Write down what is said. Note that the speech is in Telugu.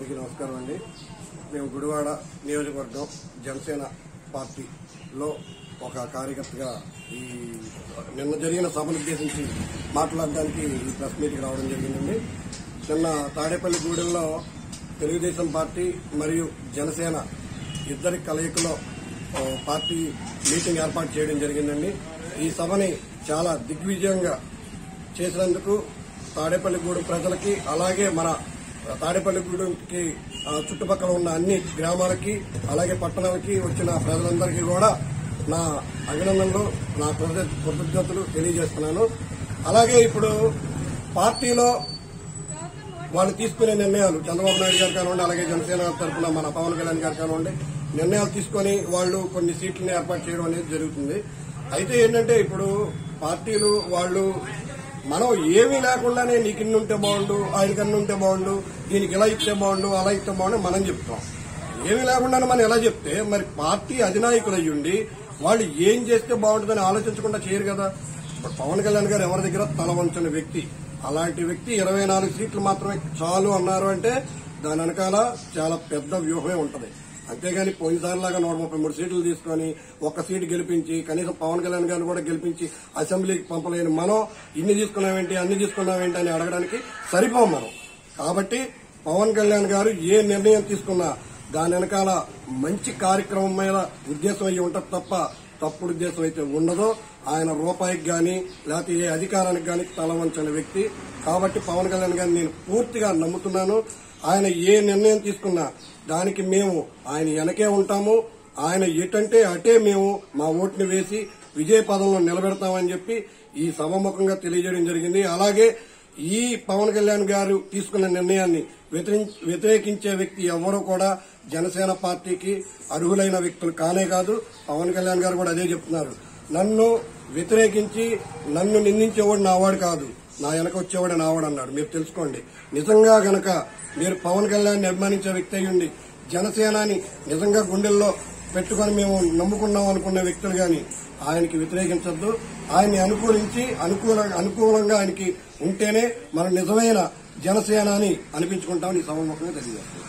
అందరికీ నమస్కారం అండి. మేము గుడివాడ నియోజకవర్గం జనసేన పార్టీలో ఒక కార్యకర్తగా ఈ నిన్న జరిగిన సభను ఉద్దేశించి మాట్లాడడానికి ఈ ప్రెస్ మీట్కి రావడం జరిగిందండి. నిన్న తాడేపల్లిగూడెంలో తెలుగుదేశం పార్టీ మరియు జనసేన ఇద్దరి కలయికలో పార్టీ మీటింగ్ ఏర్పాటు చేయడం జరిగిందండి. ఈ సభని చాలా దిగ్విజయంగా చేసినందుకు తాడేపల్లిగూడెం ప్రజలకి, అలాగే మన తాడేపల్లిగూడెంకి చుట్టుపక్కల ఉన్న అన్ని గ్రామాలకి, అలాగే పట్టణాలకి వచ్చిన ప్రజలందరికీ కూడా నా అభినందనలు, నా కృతజ్ఞతలు తెలియజేస్తున్నాను. అలాగే ఇప్పుడు పార్టీలో వాళ్ళు తీసుకునే నిర్ణయాలు, చంద్రబాబు నాయుడు గారు కానివ్వండి, అలాగే జనసేన తరఫున మన పవన్ కళ్యాణ్ గారు కానివ్వండి, నిర్ణయాలు తీసుకుని వాళ్ళు కొన్ని సీట్లను ఏర్పాటు చేయడం అనేది జరుగుతుంది. అయితే ఏంటంటే ఇప్పుడు పార్టీలు వాళ్ళు మనం ఏమీ లేకుండానే నీకు ఇన్ని ఉంటే బాగుండు, ఆయనకన్నా ఉంటే బాగుండు, దీనికి ఇలా ఇస్తే బాగుండు, అలా ఇస్తే బాగుండు మనం చెప్తాం. ఏమీ లేకుండానే మనం ఎలా చెప్తే మరి పార్టీ అధినాయకులు అయ్యుండి వాళ్ళు ఏం చేస్తే బాగుంటుందని ఆలోచించకుండా చేయరు కదా. ఇప్పుడు పవన్ కళ్యాణ్ గారు ఎవరి దగ్గర తల వంచని వ్యక్తి. అలాంటి వ్యక్తి 24 సీట్లు మాత్రమే చాలు అన్నారు అంటే దాని వెనకాల చాలా పెద్ద వ్యూహమే ఉంటది. అంతేగాని పోయినసారిలాగా 133 సీట్లు తీసుకుని ఒక్క సీటు గెలిపించి, కనీసం పవన్ కళ్యాణ్ గారిని కూడా గెలిపించి అసెంబ్లీకి పంపలేని మనం ఇన్ని తీసుకున్నామేంటి, అన్ని తీసుకున్నామేంటి అని అడగడానికి సరిపోం మనం. కాబట్టి పవన్ కళ్యాణ్ గారు ఏ నిర్ణయం తీసుకున్నా దాని వెనకాల మంచి కార్యక్రమం మీద ఉద్దేశం అయ్యి ఉంటుంది తప్ప తప్పుడు ఉద్దేశం అయితే ఉండదో. ఆయన రూపాయికి గాని లేకపోతే ఏ అధికారానికి గాని తల వంచని వ్యక్తి. కాబట్టి పవన్ కళ్యాణ్ గారిని నేను పూర్తిగా నమ్ముతున్నాను. ఆయన ఏ నిర్ణయం తీసుకున్నా దానికి మేము ఆయన వెనకే ఉంటాము. ఆయన ఎటంటే అటే మేము మా ఓటుని వేసి విజయ పదంలో నిలబెడతామని చెప్పి ఈ సభాముఖంగా తెలియజేయడం జరిగింది. అలాగే ఈ పవన్ కళ్యాణ్ గారు తీసుకున్న నిర్ణయాన్ని వ్యతిరేకించే వ్యక్తి ఎవరూ కూడా జనసేన పార్టీకి అర్హులైన వ్యక్తులు కానే కాదు. పవన్ కళ్యాణ్ గారు కూడా అదే చెప్తున్నారు. నన్ను వ్యతిరేకించి నన్ను నిందించేవాడు నావాడు కాదు, నా వెనక వచ్చేవాడు నావాడు అన్నాడు. మీరు తెలుసుకోండి. నిజంగా గనక మీరు పవన్ కళ్యాణ్ అభిమానించే వ్యక్తి అయ్యుండి జనసేనాని నిజంగా గుండెల్లో పెట్టుకుని మేము నమ్ముకున్నాం అనుకున్న వ్యక్తులు గాని ఆయనకి వ్యతిరేకించద్దు. ఆయన్ని అనుకూలించి అనుకూలంగా ఆయనకి ఉంటేనే మన నిజమైన జనసేనాని అనిపించుకుంటామని ఈ సభాముఖంగా తెలియజేస్తాం.